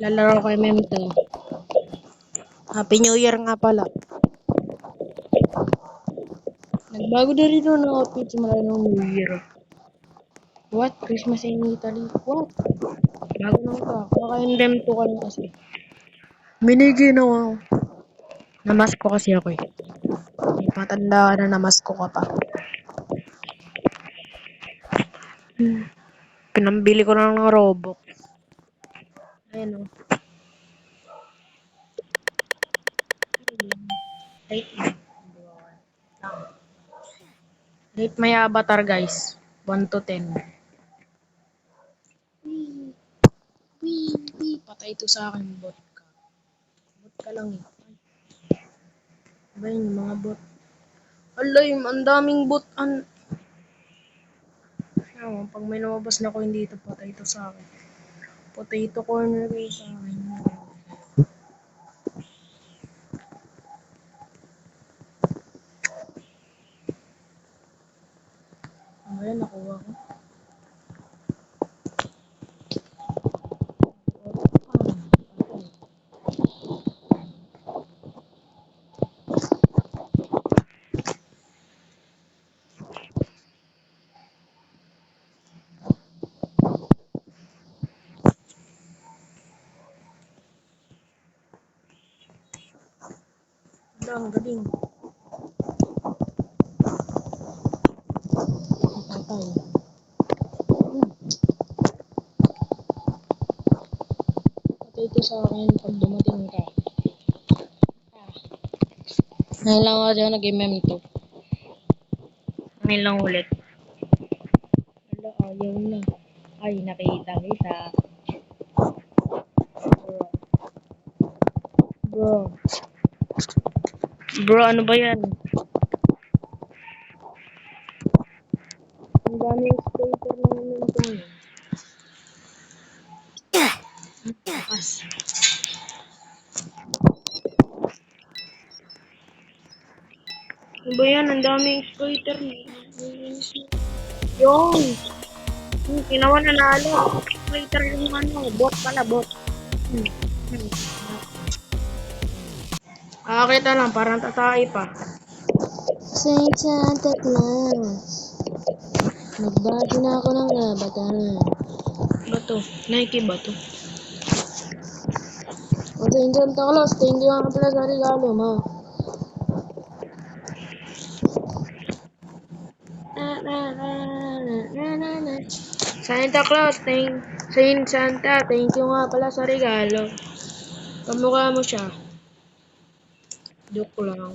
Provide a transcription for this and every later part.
Lalaro kay Memto. Happy New Year nga pala. Nagbago na rin ng outfit simula ng New Year. What? Christmas in Italy? What? Bago lang ka. Kaka-indem to ka lang kasi. Miniginaw ako. Namasko kasi ako eh. Matanda ka na namasko ka pa. Pinambili ko lang ng Robux. Ayun o. Rate mo. Rate my avatar guys. 1 to 10. Wee. Patay ito sa akin, bot ka. Bot ka lang eh. Ba yun, yung mga bot. Alay, ang daming bot. Pag may lumabas na ko hindi ito, patay ito sa akin. Potato corner kayo sa akin. Ayan, nakuha ko. Ang galing. Patay. Patay ito sa akin pag dumating ka. Ngayon lang ako dyan nag-mem to. Ngayon lang ulit. Wala, ayaw na. Ay, nakita kita. Bro. Bro, ano ba yan? Ang dami exploiter ng mem to ngayon. Lakas. Ano ba yan? Ang dami exploiter. Yung! Ginawa na nalo. Exploiter yung ano. Bot pala, bot. Kakakita lang, parang tatay pa. Saint Santa Claus. Nagbati na ako ng labatan. Bato? Nike ba to? O Saint Santa Claus, thank you nga pala sa regalo mo. Santa Claus, Saint Santa, thank you nga pala sa regalo. Kamukha mo siya. Joke lang.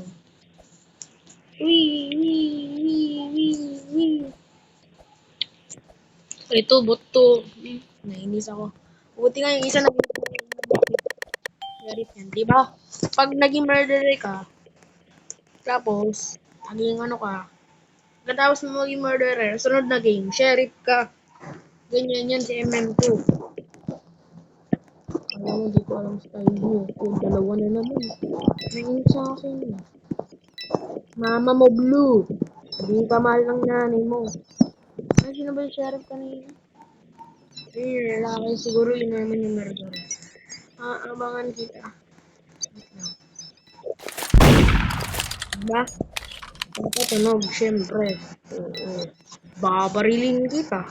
Wee. Ito, bot to. Nainis ako. Buti nga yung isa naging yan, di ba? Pag naging murderer ka, tapos, naging ano ka, katapos mo maging murderer, sunod na game, sheriff ka. Ganyan yan si MM2. Alam mo, di ko alam style mo. Kung dalawa na naman. Nainis sa akin. Mama mo blue. Hindi pa mahal ng nanay mo. Ay, sino ba yung sheriff kanina? Ay, lalaki siguro yun naman yung murderer. Abangan kita. Diba? Tunog, syempre. Oo. Babarilin kita.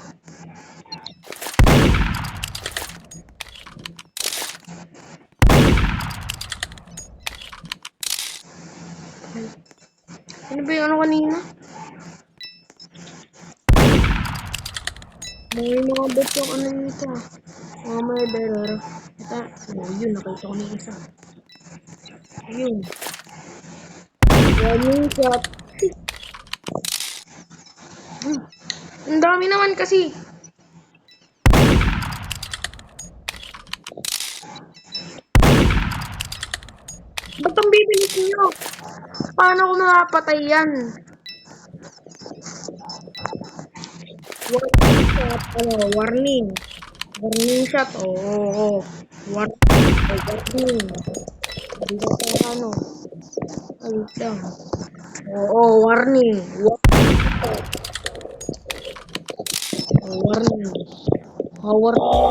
Ano ba yung ano kanina? May mga bot yung ano nito. Mga murderer. Ito. Oh, yun. Nakita ko na yung isa. Yun. Running shot. Ang dami naman kasi. Ba't ang bibilis niyo? Paano ko nakapatay yan? Warning shot. Warning. Warning shot. Oo. Warning. Hindi ko pa ano. Ayun lang. Oo, warning. Warning. Warning.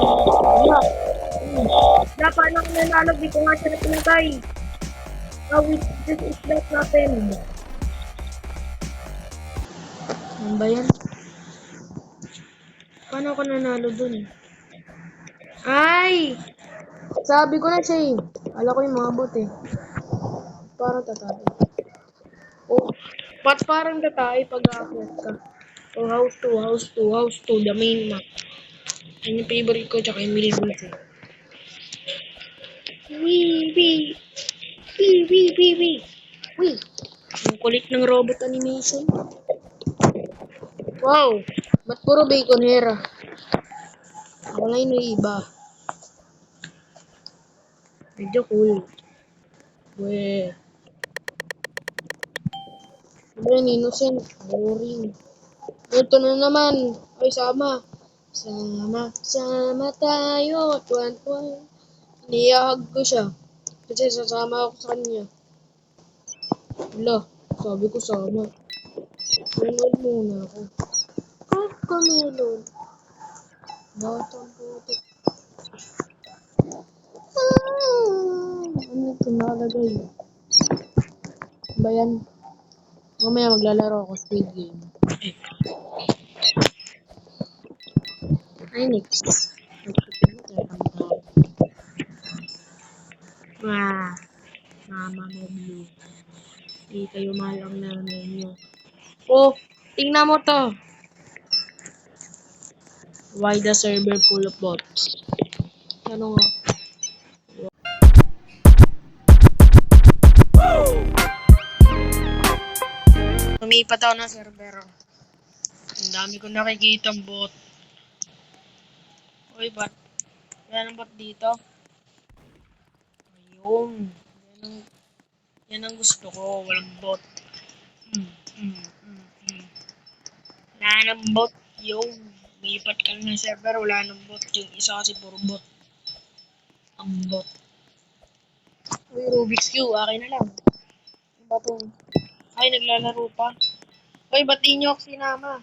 paano ako nanalo? Di ko nga siya napinatay. Wait, this is not natin. Ano ba yan? Paano ako nanalo dun? Ay! Sabi ko na siya eh. Alam ko yung mga bot eh. Parang tatay. Oh, ba't parang tatay pag aakyat ka? Oh, house 2, the main map. Yun yung favorite ko, tsaka yung Milbus eh. Wee, wee, wee, wee, wee, wee. Wee. Ang kulit ng robot animation. Wow! Ba't puro baconera? Wala yung iba. Medyo cool. Weh. Ano yun, innocent? Boring. Ito na naman. Ay, sama. Sama tayo. Tuwan-tuwan. Niyahag ko siya. Kasi sasama ako sa kanya. Wala. Sabi ko sama. Tunod muna ako. Kakamelon. Batang puto. Ano ito nakalagay? Ba yan? Mamaya maglalaro ako Squid Game. Ay, next. Wah, mama mo blue. Di kayo mahal ang nanay niyo. Oh, tingnan mo to. Why the server full of bots? Ano nga? Lumipat ako ng server. Ang dami ko nakikita bot. Uy, ba't? Yan ang bot dito. Ayun. Yan ang gusto ko. Walang bot. Mm, mm, mm, mm. Wala nang bot. Yung lumipat ka ng server. Wala nang bot. Yung isa kasi puro bot. Ang bot. Uy, Rubik's Cube. Akin na lang. Ano ba to? Ay, naglalaro pa. Uy, ba't di nyo ako sinama?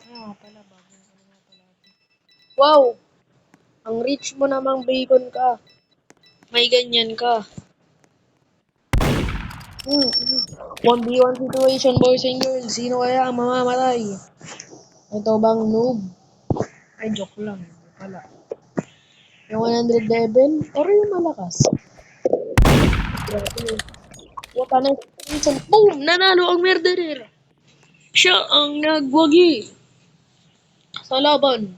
Ah, pala. Bago ko na pala. Wow! Ang rich mo namang bacon ka. May ganyan ka. 1v1 situation, boys and girls. Sino kaya ang mamamatay? Ito bang noob? Ay, joke lang. Wala. Yung 100 level? Pero yung malakas. What an explanation. Boom! Nanalo ang murderer. Siya ang nagwagi sa laban.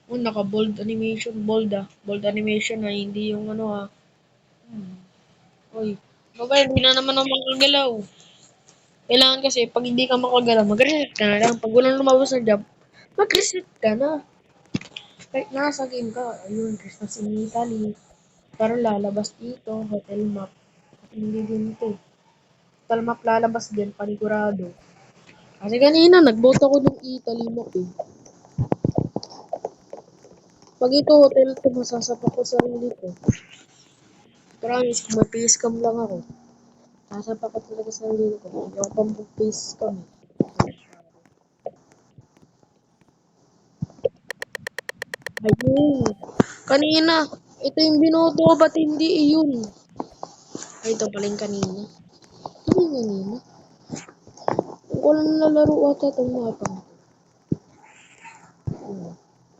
Oh, naka-bold animation. Bold ah. Bold animation na hindi yung ano ah. Uy. Mabay, hindi na naman ako makagalaw. Kailangan kasi, pag hindi ka makagalaw, mag-reset ka na lang. Pag walang lumabas na job, mag-reset ka na. Kahit nasa game ka, ayun, Christmas in Italy. Parang lalabas dito, hotel map. Hindi din ito. Hotel map lalabas din, panigurado. Kasi kanina, nag-vote ako ng Italy map eh. Pag ito, hotel to, masasapak ko sarili ko. Promise, kung may face cam lang ako. Sasapak ko talaga sarili ko. Hindi ako pang face cam eh. Ayun. Kanina, ito yung binoto ko, ba't hindi iyon? Ay, ito pala yung kanina. Ito yung kanina. Kung ko lang nalalaro ata itong mapa.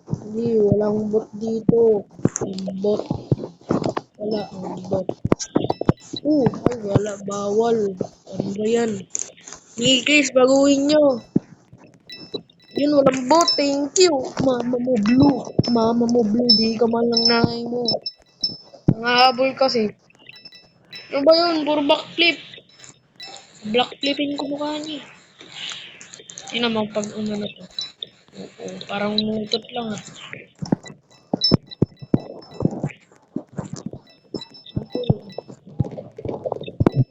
Hindi, walang bot dito. Ang bot. Wala, ang bot. Ay, wala, bawal. Ano ba yan? Nikis, baguhin nyo. Yun, walang bot, thank you. Mama mo blue. Mama mo blue, di ka man lang nanay mo. Nangahabol kasi. Ano ba yun? Puro backflip. Blackflipin ko mukha niya. Tingnan mo pag umano to. Oo, parang mutot lang ah.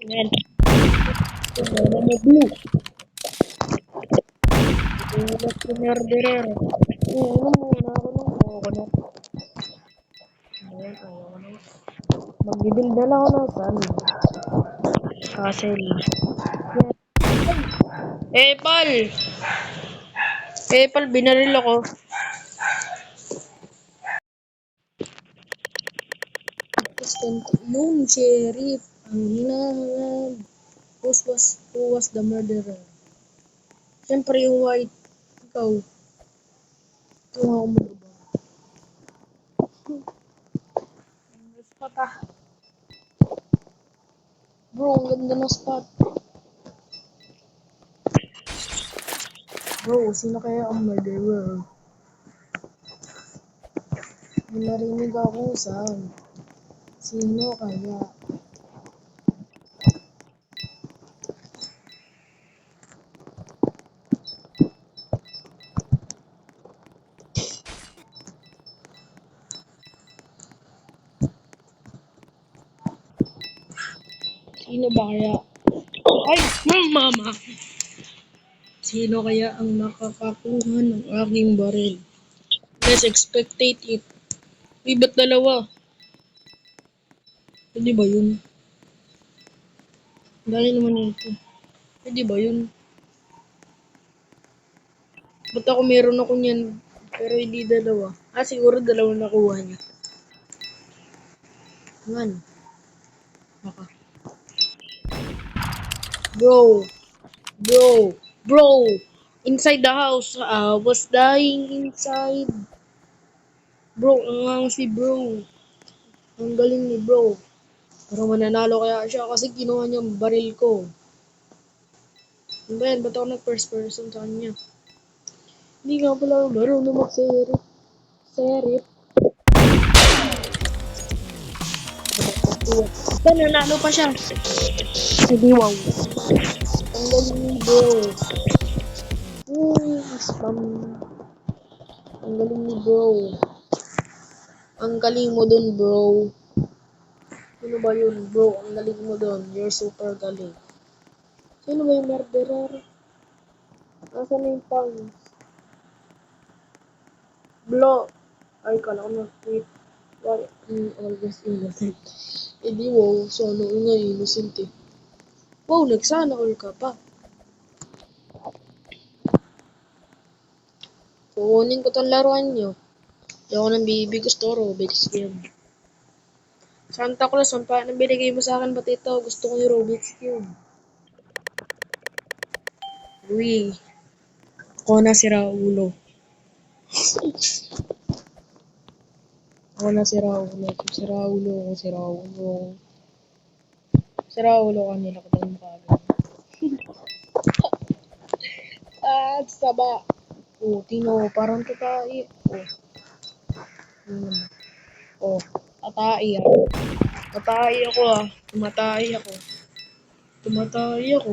Ayan. Mama mo blue. Ulat si murderer. Ano muna ako nung coconut. Ayan, ayoko na. Magbibuild na lang ako ng sun. Castle. Pal! Pal, binaril ako. Yung sheriff ang hinahanap. Who was the murderer? Siyempre yung white. Ikaw. Tuwa ko mo ba? Spot ah. Bro, ang ganda na spot. Bro, sino kaya ang murderer? May narinig ako saan. Sino kaya? Sino ba kaya? Ay, mama! Sino kaya ang makakakuha ng aking baril? Let's expectate it. Uy, ba't dalawa? Pwede ba yun? Dahil naman ito. Pwede ba yun? Ba't ako meron ako niyan? Pero hindi dalawa. Ah, siguro dalawa nakuha niya. Yan. Baka. Bro. Bro. Bro. Inside the house. Was dying inside. Bro, ang si bro. Ang galing ni bro. Pero mananalo kaya siya kasi kinuha niya ang baril ko. Ano ba yan? Ba't ako nag-first person sa kanya? Hindi nga pala marunong mag-serif. Serif. Ito, nanalo pa siya. Sige, wow. Ang galing ni bro. Uy, spam. Ang galing ni bro. Ang galing mo dun, bro. Sino ba yun, bro? Ang galing mo dun. You're super galing. Sino ba yung murderer? Nasaan na yung tongues? Blo. Ay, kala ko na-tweet. Why always innocent? Eh di wow, sana all nga innocent eh. Wow, nagsana all ka pa. Kukunin ko tong laruan nyo. Di ako nang bibig, gusto Roblox game. Santa Claus, ang pa nang binigay mo sa akin, ba't ito? Gusto ko yung Roblox Cube. Uy, ako na si Raulo. Ako na si Raulo. Si Raulo, si Raulo. Si Raulo kanila ko tayo makagano. Saba. Oh, tino, parang tatai. Oh, tatai ako. Tatai ako ah. Tumatay ako. Tumatay ako.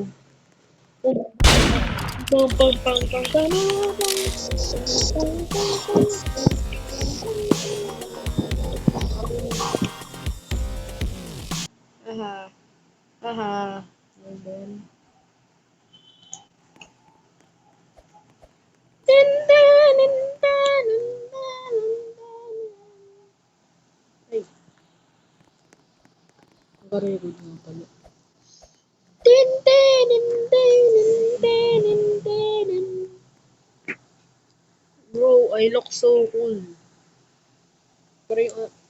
Oh, pang pang pang pang pang Aha. Aha. And then... Ay, nakarecord nga pala. Bro, I look so cool.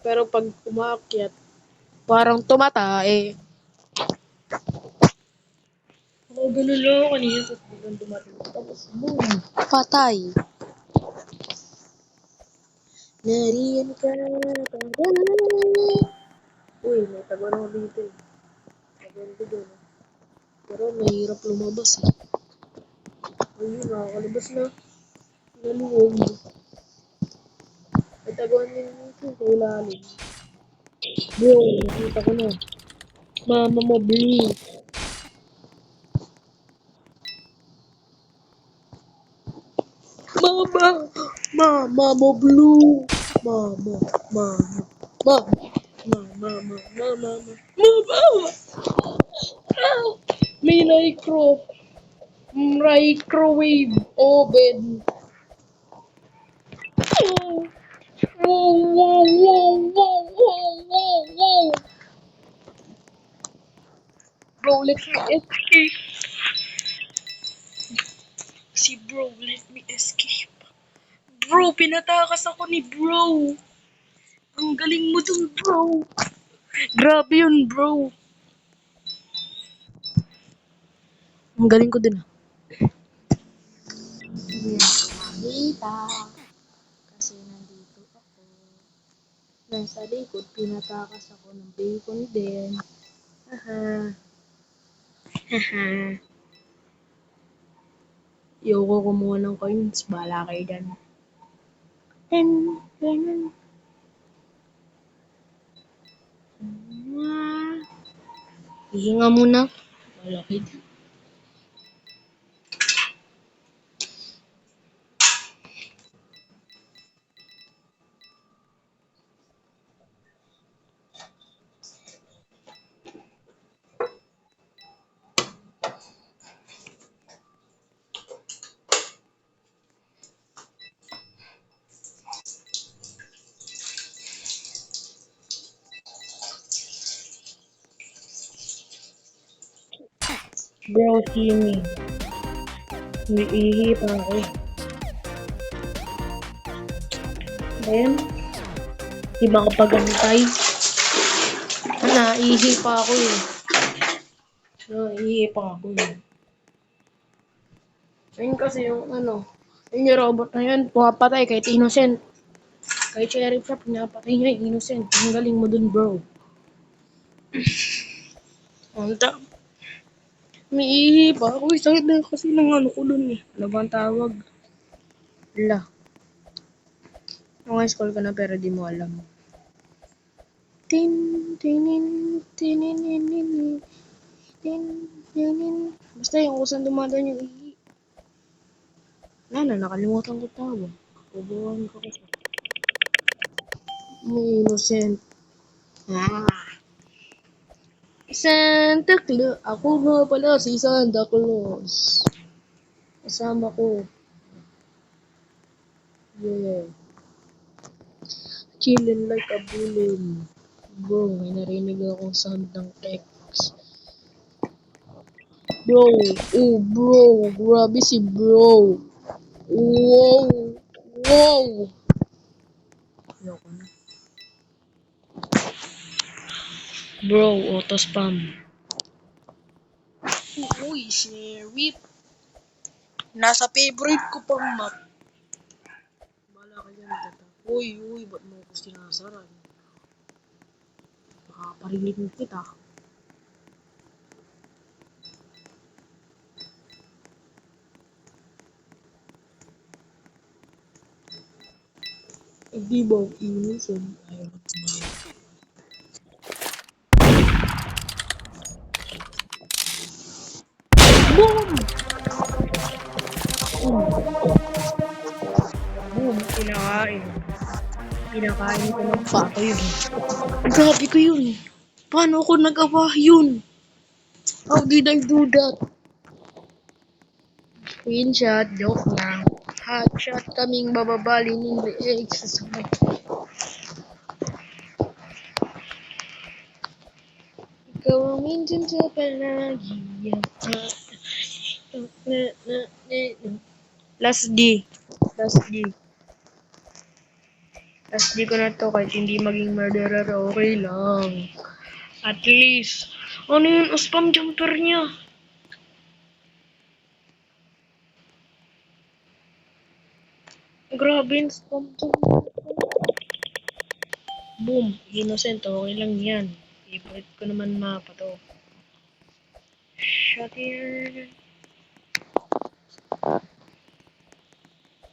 Pero pag umakyat, parang tumatae. Ako ganun lang ako kanina sa biglang dumating. Tapos boom, patay. Nariyan ka na. Uy, may taguan ako dito eh. Taguan ko doon. Pero mahirap lumabas eh. Ayun, nakakalabas na. Naluwag. May taguan din dito sa ilalim. Bro, nakita ko na. Mama mo, blue. Mama! Mama mo, blue. Mama, mama, mama. Mama, mama, mama. Ah! May microwave oven. Oh! Wow, wow, wow, wow, wow, wow, wow. Bro, let me escape. Si bro, let me escape. Bro, pinatakas ako ni bro. Ang galing mo dun, bro. Grabe yun, bro. Ang galing ko din ah. Hindi ako makita. Kasi nandito ako. Nasa likod, pinatakas ako ng bacon din. Haha. Haha. Ayoko kumuha ng coins. Bahala kayo dyan. Ten, ten, hihinga muna. Malaki. Bro, Timmy. Umiihi pa ako. Ayan. Di ba kapagantay? Naihi pa ako eh. Naihi pa ako eh. Ayun kasi yung ano. Yung robot na yun, pumapatay kahit innocent. Kahit sheriff siya, pinapatay niya yung innocent. Ang galing mo dun, bro. Anta. May ihi pa. Uy, sakit na kasi ng ano ko dun eh. Ano ba ang tawag? Ala. Mga school ka na pero di mo alam. Tin, tinin, tinin, tin, tinin. Basta yung kusan dumadaan yung ihi. Nakalimutan ko tawag. Kubuhan ko kasi. May innocent. Ah. Santa Claus. Ako nga pala si Santa Claus. Kasama ko. Yeah. Chillin' like a bully. Bro, may narinig akong sound ng text. Bro, oh bro, grabe si bro. Wow, wow. Ayoko na. Bro, auto spam. Uy, sheriff. Nasa favorite ko pang map. Bala ka dyan, tata. Uy, ba't mo ko sinasaran? Makaparinig kita. Hindi ba innocent? Ayaw ko tumayo. Boom! Boom! Kinakain. Kinakain ko ng pato yun. Grabe ko yun. Paano ako nagawa yun? How did I do that? Screenshot, joke lang. Hotshot kaming bababali ng leeg sa sabay. Ikaw ang minsan sa palagi. Last D. Last D. Last D ko na to kahit hindi maging murderer, okay lang. At least, ano yun? Spam jumper niya. Grabe yung spam jumper. Boom. Innocent. Okay lang yan. Favorite ko naman mapa to. Shut here.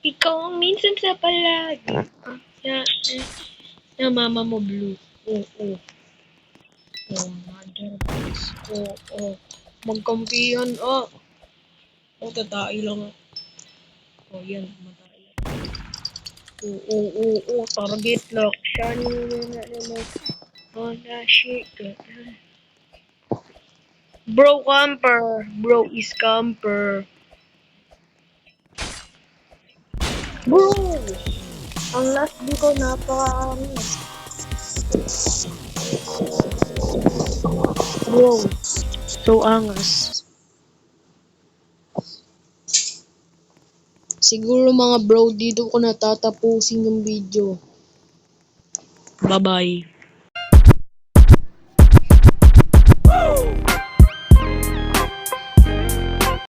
Ikaw ang minsan sa palagi. Na mama mo blue. Oo. Oh, mother please. Oo. Magkampihan. Tatai lang. Yan. Matai. Target lock. Shani na naman. Na shit. Bro camper. Bro is camper. Bro! Ang last di ko napaka-angas. Bro. So angas. Siguro mga bro, dito ko natatapusin yung video. Bye-bye.